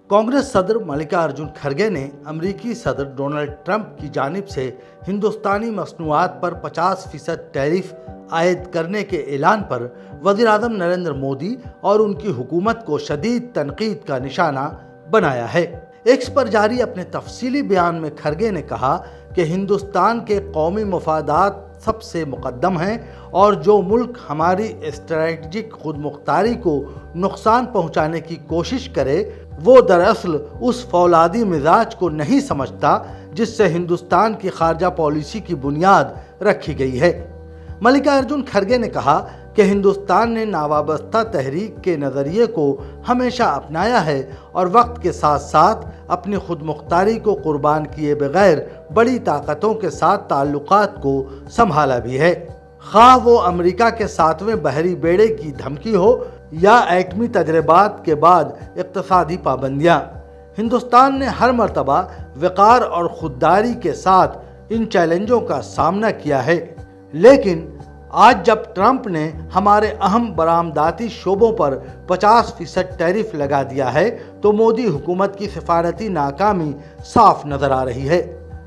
कांग्रेस सदर मल्लिकार्जुन खड़गे ने अमेरिकी सदर डोनाल्ड ट्रंप की जानिब से हिंदुस्तानी मसनूआत पर 50% टैरिफ आयद करने के ऐलान पर वज़ीर-ए-आज़म नरेंद्र मोदी और उनकी हुकूमत को शदीद तनकीद का निशाना बनाया है। एक्स पर जारी अपने तफसीली बयान में खड़गे ने कहा कि हिंदुस्तान के कौमी मफादात सबसे मुकद्दम हैं और जो मुल्क हमारी स्ट्रैटेजिक खुदमुख्तारी को नुकसान पहुंचाने की कोशिश करे वो दरअसल उस फौलादी मिजाज को नहीं समझता जिससे हिंदुस्तान की खारजा पॉलिसी की बुनियाद रखी गई है। मल्लिकार्जुन खड़गे ने कहा कि हिंदुस्तान ने नावाबस्ता तहरीक के नज़रिए को हमेशा अपनाया है और वक्त के साथ साथ अपनी खुदमुख्तारी को कुर्बान किए बगैर बड़ी ताकतों के साथ ताल्लुकात को संभाला भी है, खा वो अमेरिका के 7वें बहरी बेड़े की धमकी हो या एटमी तजर्बात के बाद इक़्तिसादी पाबंदियाँ। हिंदुस्तान ने हर मर्तबा वक़ार और खुददारी के साथ इन चैलेंजों का सामना किया है, लेकिन आज जब ट्रंप ने हमारे अहम बरामदाती शोबों पर 50% टैरिफ लगा दिया है तो मोदी हुकूमत की सिफारती नाकामी साफ नजर आ रही है।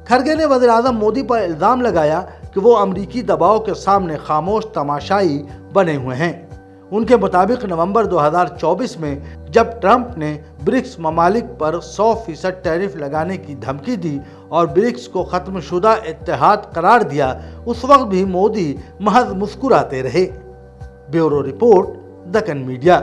खड़गे ने वज़ीर-ए-आज़म मोदी पर इल्ज़ाम लगाया कि वो अमरीकी दबाव के सामने खामोश तमाशाई बने हुए हैं। उनके मुताबिक नवंबर 2024 में जब ट्रंप ने ब्रिक्स ममालिक पर 100% टैरिफ लगाने की धमकी दी और ब्रिक्स को ख़त्मशुदा इत्तेहाद करार दिया, उस वक्त भी मोदी महज मुस्कुराते रहे। Bureau report, Deccan media.